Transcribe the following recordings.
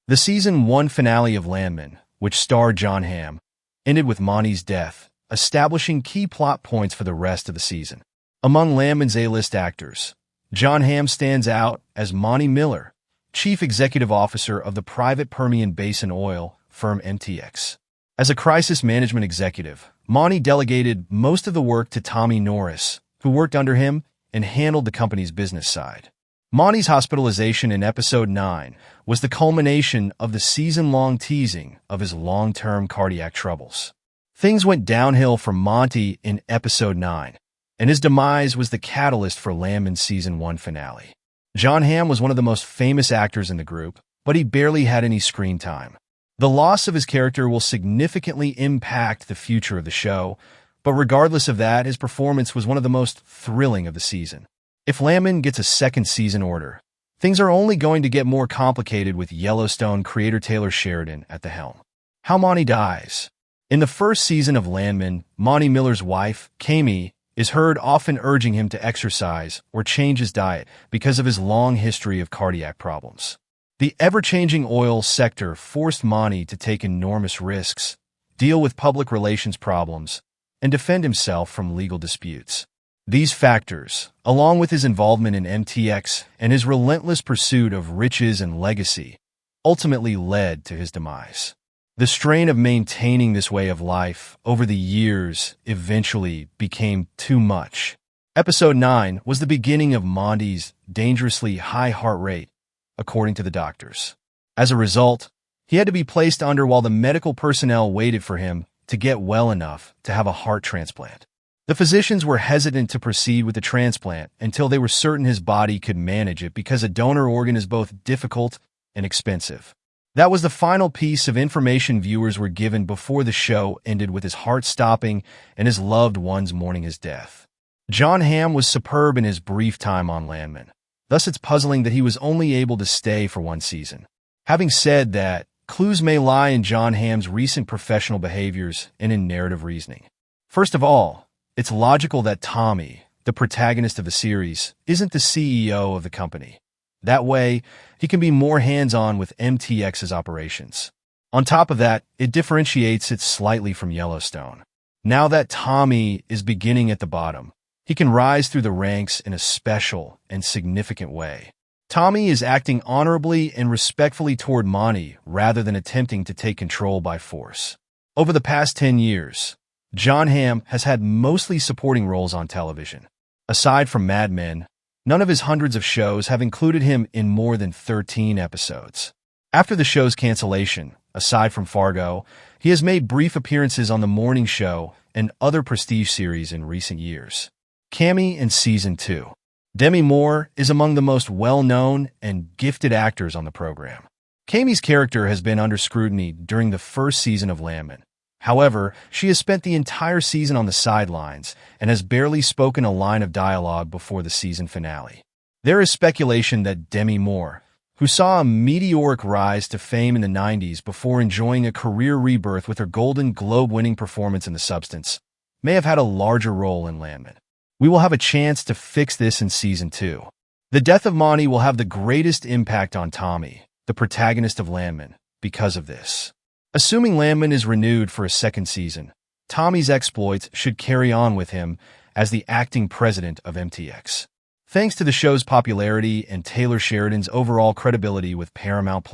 The Season 1 finale of Landman, which starred Jon Hamm, ended with Monty's death, establishing key plot points for the rest of the season. Among Landman's A-list actors, Jon Hamm stands out as Monty Miller, Chief Executive Officer of the private Permian Basin oil firm M-Tex. As a crisis management executive, Monty delegated most of the work to Tommy Norris, who worked under him and handled the company's business side. Monty's hospitalization in Episode 9 was the culmination of the season-long teasing of his long-term cardiac troubles. Things went downhill for Monty in Episode 9, and his demise was the catalyst for Landman's Season 1 finale. Jon Hamm was one of the most famous actors in the group, but he barely had any screen time. The loss of his character will significantly impact the future of the show, but regardless of that, his performance was one of the most thrilling of the season. If Landman gets a second season order, things are only going to get more complicated with Yellowstone creator Taylor Sheridan at the helm. How Monty dies. In the first season of Landman, Monty Miller's wife, Cammy, is heard often urging him to exercise or change his diet because of his long history of cardiac problems. The ever-changing oil sector forced Monty to take enormous risks, deal with public relations problems, and defend himself from legal disputes. These factors, along with his involvement in M-Tex and his relentless pursuit of riches and legacy, ultimately led to his demise. The strain of maintaining this way of life over the years eventually became too much. Episode 9 was the beginning of Monty's dangerously high heart rate, according to the doctors. As a result, he had to be placed under while the medical personnel waited for him to get well enough to have a heart transplant. The physicians were hesitant to proceed with the transplant until they were certain his body could manage it because a donor organ is both difficult and expensive. That was the final piece of information viewers were given before the show ended with his heart stopping and his loved ones mourning his death. Jon Hamm was superb in his brief time on Landman. Thus, it's puzzling that he was only able to stay for one season. Having said that, clues may lie in Jon Hamm's recent professional behaviors and in narrative reasoning. First of all, it's logical that Tommy, the protagonist of the series, isn't the CEO of the company. That way, he can be more hands-on with M-Tex's operations. On top of that, it differentiates it slightly from Yellowstone. Now that Tommy is beginning at the bottom, he can rise through the ranks in a special and significant way. Tommy is acting honorably and respectfully toward Monty rather than attempting to take control by force. Over the past 10 years, Jon Hamm has had mostly supporting roles on television. Aside from Mad Men, none of his hundreds of shows have included him in more than 13 episodes. After the show's cancellation, aside from Fargo, he has made brief appearances on The Morning Show and other prestige series in recent years. Cammy in Season 2. Demi Moore is among the most well-known and gifted actors on the program. Cammy's character has been under scrutiny during the first season of Landman. However, she has spent the entire season on the sidelines and has barely spoken a line of dialogue before the season finale. There is speculation that Demi Moore, who saw a meteoric rise to fame in the 90s before enjoying a career rebirth with her Golden Globe-winning performance in The Substance, may have had a larger role in Landman. We will have a chance to fix this in Season 2. The death of Monty will have the greatest impact on Tommy, the protagonist of Landman, because of this. Assuming Landman is renewed for a second season, Tommy's exploits should carry on with him as the acting president of M-Tex. Thanks to the show's popularity and Taylor Sheridan's overall credibility with Paramount+,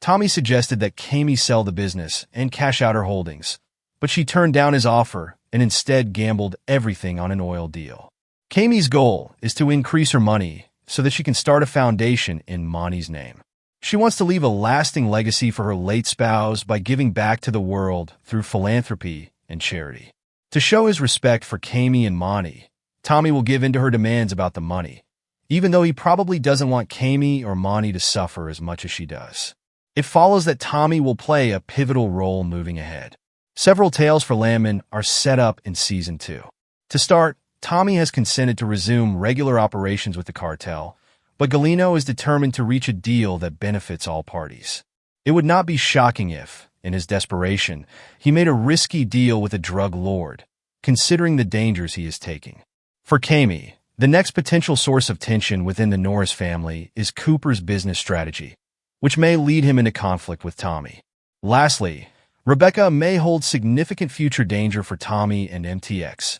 Tommy suggested that Cammy sell the business and cash out her holdings, but she turned down his offer and instead gambled everything on an oil deal. Cammy's goal is to increase her money so that she can start a foundation in Monty's name. She wants to leave a lasting legacy for her late spouse by giving back to the world through philanthropy and charity. To show his respect for Cammy and Monty, Tommy will give in to her demands about the money, even though he probably doesn't want Cammy or Monty to suffer as much as she does. It follows that Tommy will play a pivotal role moving ahead. Several tales for Landman are set up in Season 2. To start, Tommy has consented to resume regular operations with the cartel, but Galino is determined to reach a deal that benefits all parties. It would not be shocking if, in his desperation, he made a risky deal with a drug lord, considering the dangers he is taking. For Cammy, the next potential source of tension within the Norris family is Cooper's business strategy. which may lead him into conflict with Tommy. Lastly, Rebecca may hold significant future danger for Tommy and MTX,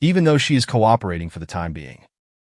even though she is cooperating for the time being.